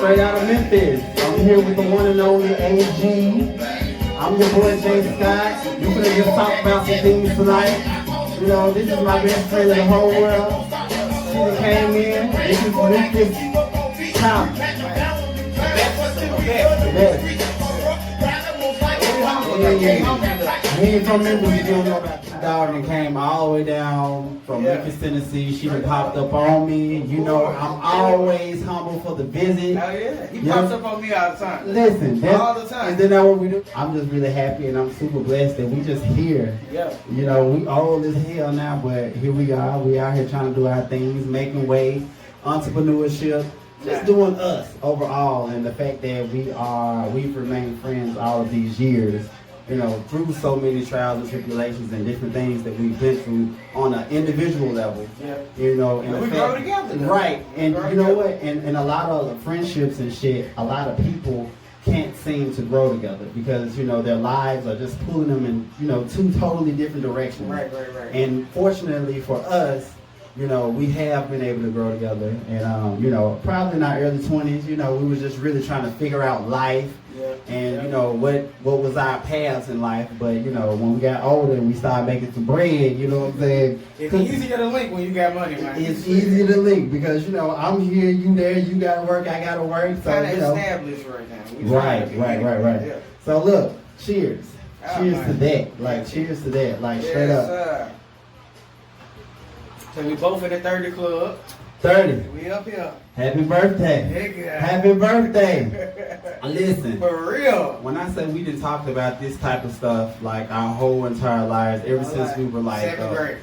straight out of Memphis. I'm here with the one and only AG. I'm your boy Jay Scott. We're gonna just talk about some things tonight. You know, this is my best friend in the whole world. She done came in. This is Memphis top. He ain't from Memphis, you don't know about that. Dagrnroom came all the way down from Memphis, Tennessee. She done popped up on me. You know, I'm always humble for the visit. Oh yeah, he pops up on me all the time. Listen, all the time. Isn't that what we do? I'm just really happy and I'm super blessed that we just here. Yeah. You know, we old as hell now, but here we are. We out here trying to do our things, making way, entrepreneurship. Just doing us overall, and the fact that we've remained friends all of these years, you know, through so many trials and tribulations and different things that we've been through on an individual level. Yeah. You know, and we grow together. Right. And you know what? And a lot of the friendships and shit, a lot of people can't seem to grow together because, you know, their lives are just pulling them in, you know, two totally different directions. Right. And fortunately for us, you know, we have been able to grow together, and you know, probably in our early 20s, you know, we were just really trying to figure out life, and you know, what was our paths in life. But you know, when we got older and we started making some bread, you know what I'm saying? It's easier to link when you got money, man. It's easier to link because, you know, I'm here, you there, you gotta work, I gotta work. So kind of you know, established right now. Right. Yeah. So look, cheers, cheers man. to that, like cheers to that, like straight up. So we both in the 30 club. 30. We up here. Happy birthday. Nigga. Happy birthday. Listen. For real. When I say we done talked about this type of stuff like our whole entire lives, ever since we were like 7th grade.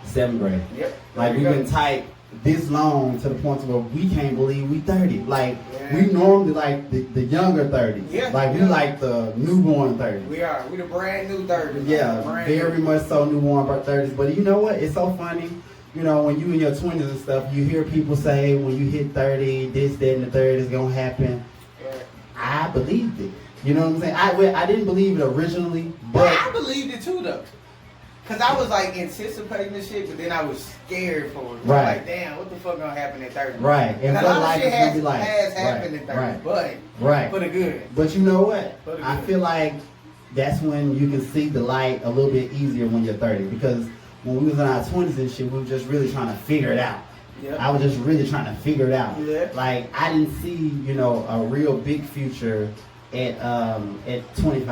7th grade. Yep. Like we've been tight this long to the point where we can't believe we 30. Like we normally like the younger 30s. Yeah. Like we like the newborn 30s. We are. We the brand new 30s. Yeah, very much so newborn 30s. But you know what? It's so funny. You know, when you in your 20s and stuff, you hear people say when you hit 30, this, that, and the third is going to happen. Right. I believed it. You know what I'm saying? I didn't believe it originally, but I believed it too, though. Because I was like anticipating this shit, but then I was scared for it. Right. Like, damn, what the fuck going to happen at 30? Right. And a lot of shit has like. happened at 30, but for the good. But you know what? I good. feel like that's when you can see the light a little bit easier when you're 30, because when we was in our 20s and shit, we were just really trying to figure it out. Yep. I was just really trying to figure it out. Yeah. Like, I didn't see, you know, a real big future at 25.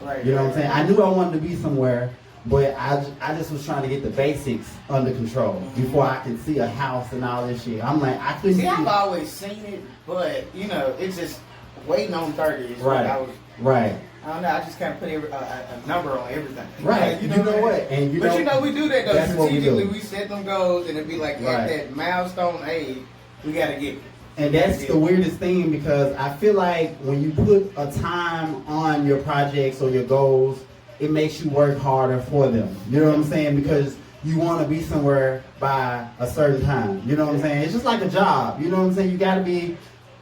Right, you know what I'm saying? I knew I wanted to be somewhere, but I just was trying to get the basics under control before I could see a house and all this shit. I'm like, I couldn't see. I've always seen it, but, you know, it's just waiting on 30 is right. what I was. Right. I don't know. I just kind of put a number on everything. Right. You know what? And you know we do that though. That's Strategically, what we set them goals, and it'd be like at that milestone age, we gotta get it. And that's the weirdest thing, because I feel like when you put a time on your projects or your goals, it makes you work harder for them. You know what I'm saying? Because you want to be somewhere by a certain time. You know what I'm saying? It's just like a job. You know what I'm saying? You got to be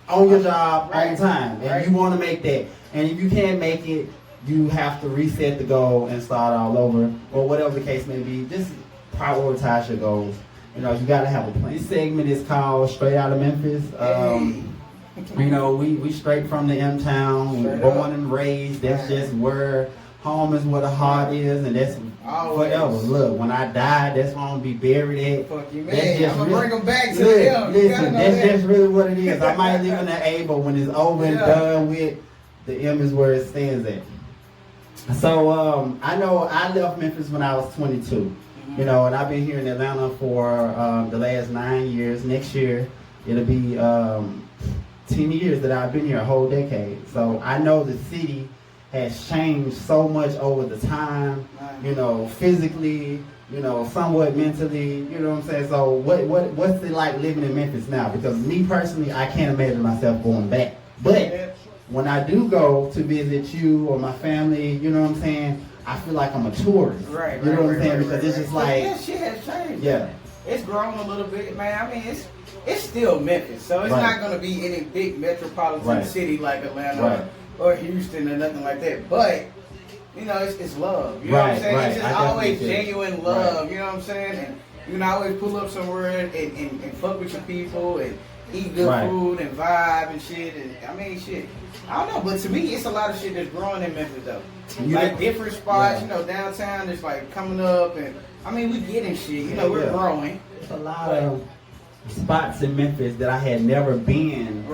on your job on time, and you want to make that. And if you can't make it, you have to reset the goal and start all over, or whatever the case may be. Just prioritize your goals. You know, you got to have a plan. This segment is called Straight Out of Memphis. You know, we straight from the M-Town, we born and raised. That's just where home is, where the heart is, and that's forever. Look, when I die, that's where I'm gonna be buried at. Fuck you, man. I'm gonna bring them back to the M. Listen, that's just really what it is. I might live in the A, but when it's over and done with, the M is where it stands at. So I know I left Memphis when I was 22. You know, and I've been here in Atlanta for the last 9 years. Next year, it'll be 10 years that I've been here, a whole decade. So I know the city has changed so much over the time, you know, physically, you know, somewhat mentally, you know what I'm saying? So what's it like living in Memphis now? Because me personally, I can't imagine myself going back. But when I do go to visit you or my family, you know what I'm saying, I feel like I'm a tourist. Right. You know what I'm saying? Because it's just like, that shit has changed. Yeah. It's grown a little bit, man. I mean, it's still Memphis, so it's not going to be any big metropolitan city like Atlanta or Houston or nothing like that. But you know, it's love. You know what I'm saying? It's just always genuine love. You know what I'm saying? And you can always pull up somewhere and fuck with your people and eat good food and vibe and shit. And I mean, shit. I don't know, but to me, it's a lot of shit that's growing in Memphis though. Like different spots, you know, downtown is like coming up, and I mean, we getting shit. You know, we're growing. There's a lot of spots in Memphis that I had never been,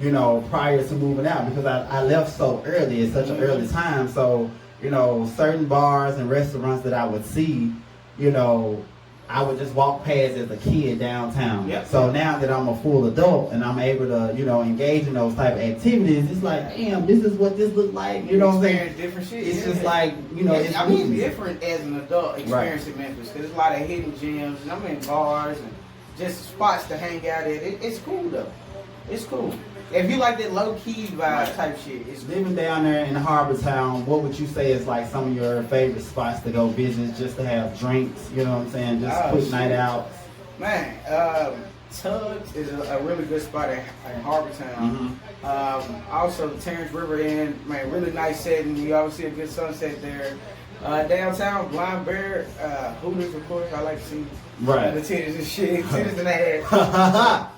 you know, prior to moving out, because I left so early at such an early time. So, you know, certain bars and restaurants that I would see, you know, I would just walk past as a kid downtown. So now that I'm a full adult and I'm able to, you know, engage in those type of activities, it's like, damn, this is what this looks like. You know what I'm saying? Different shit. It's just like, you know, it's I mean, different as an adult experiencing Memphis, because there's a lot of hidden gems, and I'm in bars and just spots to hang out at. It's cool though. It's cool. If you like that low-key vibe type shit. It's living down there in Harbor Town, what would you say is like some of your favorite spots to go visit, just to have drinks, you know what I'm saying, just quick night out? Man, Tubbs is a really good spot in Harbor Town. Also, Terrence River Inn, man, really nice setting. You always see a good sunset there. Downtown, Blind Bear, Hooters, of course. I like to see the titties and shit, titties in the head.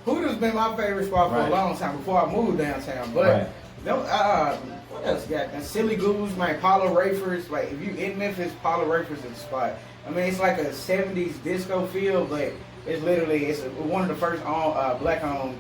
Hooters been my favorite spot for a long time before I moved downtown. But what else you got? Silly Goose, man, Paulo Rayford's. Like, if you in Memphis, Paulo Rayford's is the spot. I mean, it's like a 70s disco feel, but it's literally, it's one of the first black-owned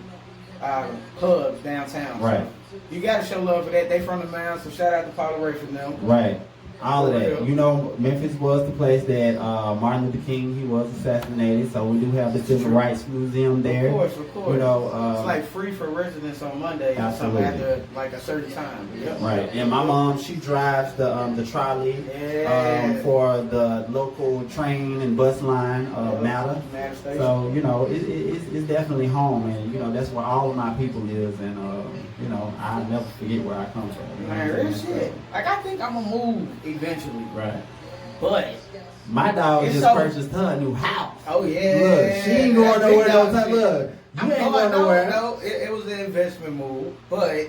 clubs downtown. So you got to show love for that. They from the mound, so shout out to Paulo Rayford now. All of that. You know, Memphis was the place that Martin Luther King, he was assassinated, so we do have the Civil Rights Museum there. Of course. You know, it's like free for residents on Monday or something after like a certain time. And my mom, she drives the trolley for the local train and bus line of MATA. So, you know, it's definitely home, and, you know, that's where all of my people live, and, you know, I'll never forget where I come from. You know, man, real shit. Like, I think I'm going to move eventually. But my dog just purchased her a new house. Look, she ain't going nowhere no time. Look, you ain't going nowhere. No, it was an investment move, but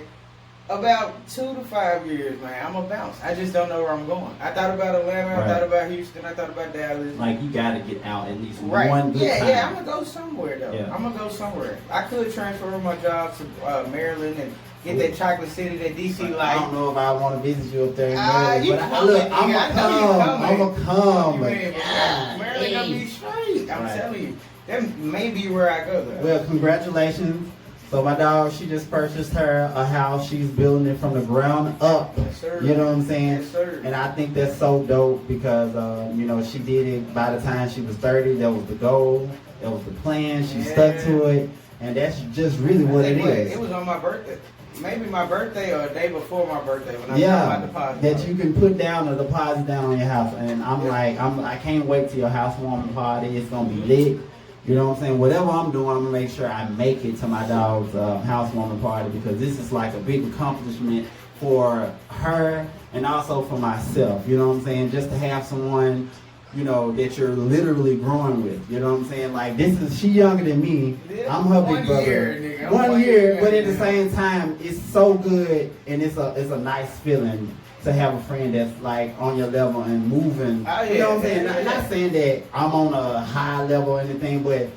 about 2 to 5 years, man, I'm a bounce. I just don't know where I'm going. I thought about Atlanta, I thought about Houston, I thought about Dallas. Like, you got to get out at least one good time. Yeah, I'm going to go somewhere, though. I'm going to go somewhere. I could transfer my job to Maryland and get that Chocolate City, that DC life. I don't know if I want to visit you up there in Maryland, but I'm going to come. Maryland going to be straight. I'm telling you. That may be where I go, though. Well, congratulations. So my dog, she just purchased her a house. She's building it from the ground up. Yes, sir. You know what I'm saying? Yes, sir. And I think that's so dope because, you know, she did it by the time she was 30. That was the goal. That was the plan. She stuck to it. And that's just really what it is. It was on my birthday. Maybe my birthday or a day before my birthday when I put my deposit. That you can put down a deposit down on your house. And I'm like, I can't wait till your housewarming party. It's going to be lit. You know what I'm saying? Whatever I'm doing, I'm going to make sure I make it to my dog's housewarming party, because this is like a big accomplishment for her and also for myself. You know what I'm saying? Just to have someone, you know, that you're literally growing with. You know what I'm saying? Like, she younger than me. I'm her big brother. 1 year, but at the same time, it's so good, and it's a nice feeling to have a friend that's like on your level and moving. You know what I'm saying? Not saying that I'm on a high level or anything, but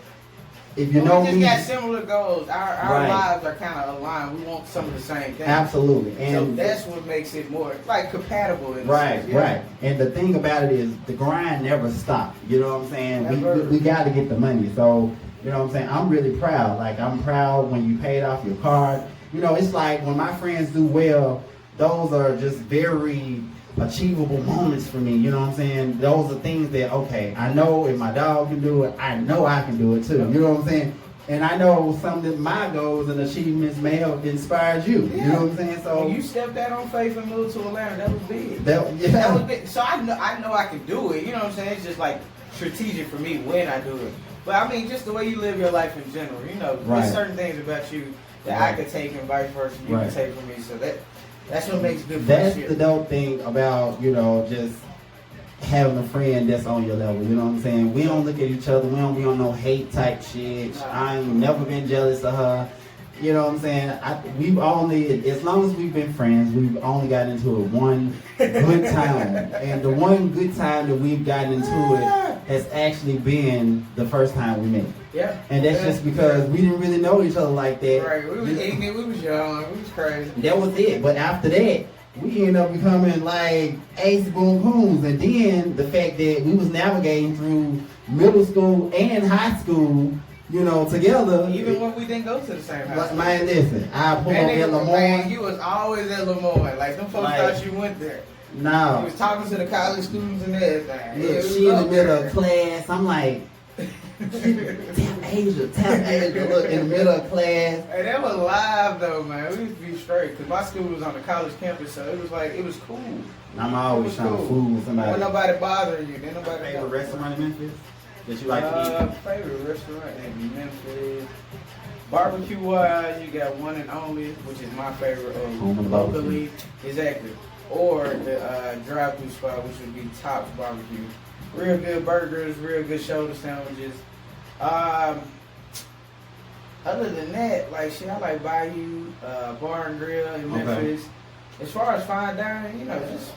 if you know me, we just got similar goals. Our lives are kind of aligned. We want some of the same things. Absolutely. And so that's what makes it more like compatible. Right. And the thing about it is the grind never stops. You know what I'm saying? We got to get the money. So, you know what I'm saying? I'm really proud. Like, I'm proud when you paid off your card. You know, it's like when my friends do well, those are just very achievable moments for me. You know what I'm saying? Those are things that, okay, I know if my dog can do it, I know I can do it too. You know what I'm saying? And I know some of my goals and achievements may have inspired you. You know what I'm saying? So when you stepped out on faith and moved to Atlanta, that was big. That was big. So I know I can do it. You know what I'm saying? It's just like strategic for me when I do it. But I mean, just the way you live your life in general. You know, there's certain things about you that I could take and vice versa. You can take from me. So that's what makes good friendship. That's the dope thing about, you know, just having a friend that's on your level. You know what I'm saying? We don't look at each other. We don't be on no hate type shit. I ain't never been jealous of her. You know what I'm saying? We've only, as long as we've been friends, we've only gotten into it one good time. And the one good time that we've gotten into it has actually been the first time we met. Yeah. And that's just because we didn't really know each other like that. Right. We was ignorant. We was young. We was crazy. That was it. But after that, we ended up becoming like ace boom coons. And then the fact that we was navigating through middle school and high school, you know, together. Even when we didn't go to the same house. Man, listen, I pulled up at Lemoyne. Man, you was always at Lemoyne. Like, them folks thought you went there. No. You was talking to the college students and everything. Look, she in the middle of class. I'm like, tap Asia. Look, in the middle of class. Hey, that was live though, man. We used to be straight because my school was on the college campus, so it was like, it was cool. I'm always trying to fool somebody. Wasn't nobody bothering you. Then nobody. Favorite restaurant in Memphis that you like to eat? Favorite restaurant in Memphis. Barbecue wise, you got One and Only, which is my favorite locally. Exactly. Or the drive-through spot, which would be Tops Barbecue. Real good burgers, real good shoulder sandwiches. Other than that, like shit, I like Bayou, Bar and Grill in Memphis. Okay. As far as fine dining, you know, just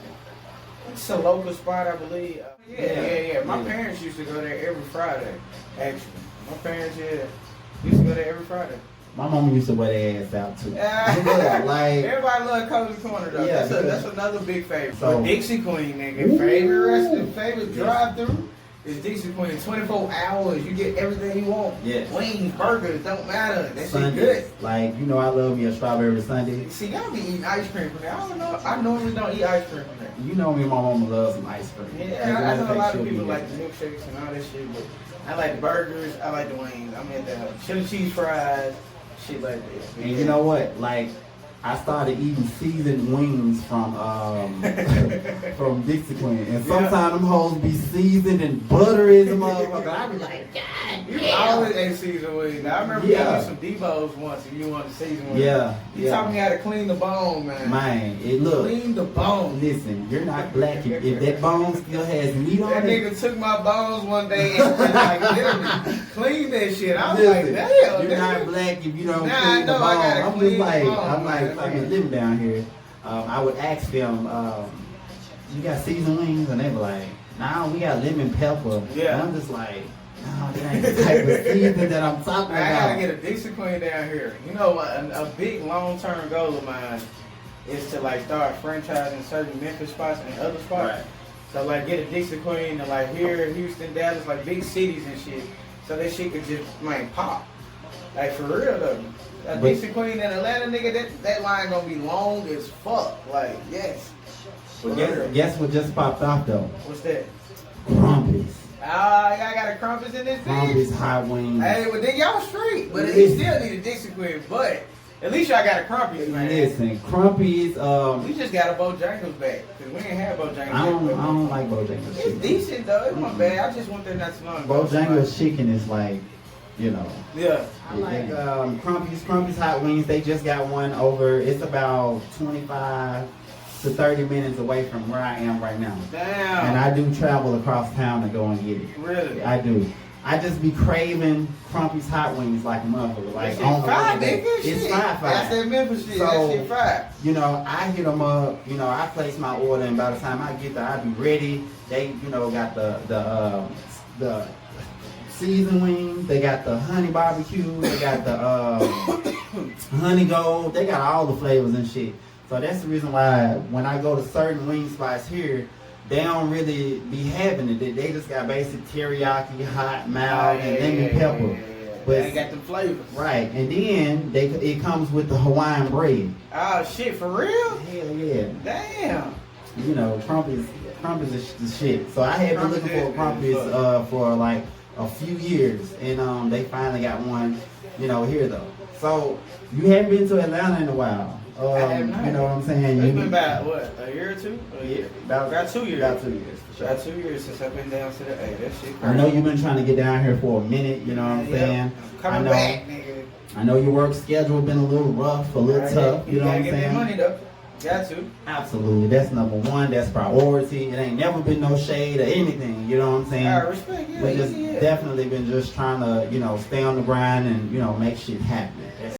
it's a local spot, I believe. Yeah. My parents used to go there every Friday. Actually, my parents used to go there every Friday. My mama used to wear their ass out too. Like everybody love Cozy Corner though. Yeah, that's another big favorite. So, Dixie Queen, nigga. Favorite restaurant, favorite drive-through is Dixie Queen. 24 hours, you get everything you want. Yes. Wings, burgers, don't matter. That Sundays, shit good. like, you know, I love me a strawberry sundae. See, y'all be eating ice cream from there. I don't know. I normally don't eat ice cream from there. You know me and my mama love some ice cream. Yeah, I know a lot of people like the milkshakes and all that shit, but I like the burgers. I like the wings. I'm at the chili cheese fries. Shit like that. And you know what? Like, I started eating seasoned wings from from Dixie Queen, and sometimes them hoes be seasoned and buttery as a motherfucker. I be like, God, you always ate seasoned wings. Now, I remember getting you some Debo's once, and you wanted seasoned wings. You taught me how to clean the bone, man. Man, it look. Clean the bone. Listen, you're not black if that bone still has meat on it. That nigga took my bones one day and like literally cleaned that shit. I was like, damn. You're not black if you don't clean the bone. I'm just like, I've been living down here. I would ask them, you got seasoned wings? And they were like, nah, we got lemon pepper. Yeah. And I'm just like, no, that ain't the type of season that I'm talking about. I gotta get a Dixie Queen down here. You know, a big long-term goal of mine is to like start franchising certain Memphis spots and other spots. Right. So like get a Dixie Queen and like here, Houston, Dallas, like big cities and shit. So that shit could just like pop. Like for real though. A Dixie Queen in Atlanta, nigga, that line gonna be long as fuck. Like, yes. But guess what just popped off though? What's that? Crumpets. Ah, y'all got a Crumpets in this bitch? Crumpets, hot wings. Hey, well then y'all straight. But you still need a Dixie Queen. But at least y'all got a Crumpets, man. Listen, Crumpets, we just got a Bojangles back. Cause we ain't had Bojangles. I don't like Bojangles chicken. It's decent though. It's not bad. I just went there not too long ago. Bojangles chicken is like, you know. Yeah. I like Crumpets hot wings. They just got one over. It's about 25 to 30 minutes away from where I am right now. Damn. And I do travel across town to go and get it. Really? I do. I just be craving Crumpets hot wings like a motherfucker. Like on fried, nigga. It's fried. That's that Memphis shit. So, that shit fried. You know, I hit them up. You know, I place my order, and by the time I get there, I be ready. They, you know, got the seasoned wings. They got the honey barbecue. They got the honey gold. They got all the flavors and shit. So that's the reason why when I go to certain wing spots here, they don't really be having it. They just got basic teriyaki, hot, mild, and lemon pepper. But they got the flavors. Right, and then it comes with the Hawaiian bread. Oh shit, for real? Hell yeah. Damn. You know, Crumpets is the shit. So I have been looking for Crumpets for like a few years, and they finally got one, you know, here though. So you haven't been to Atlanta in a while. I have not. You know what I'm saying? It's been about what, a year or two? About 2 years. About 2 years. For sure. About 2 years since I've been down to the A. That shit crazy. I know you've been trying to get down here for a minute. You know what I'm saying? Coming back, nigga. I know your work schedule been a little rough, a little tough. You know what I'm saying? You gotta get that money though. Got to. Absolutely. That's number one. That's priority. It ain't never been no shade or anything. You know what I'm saying? Respect. Yeah, we just definitely been just trying to, you know, stay on the grind and, you know, make shit happen.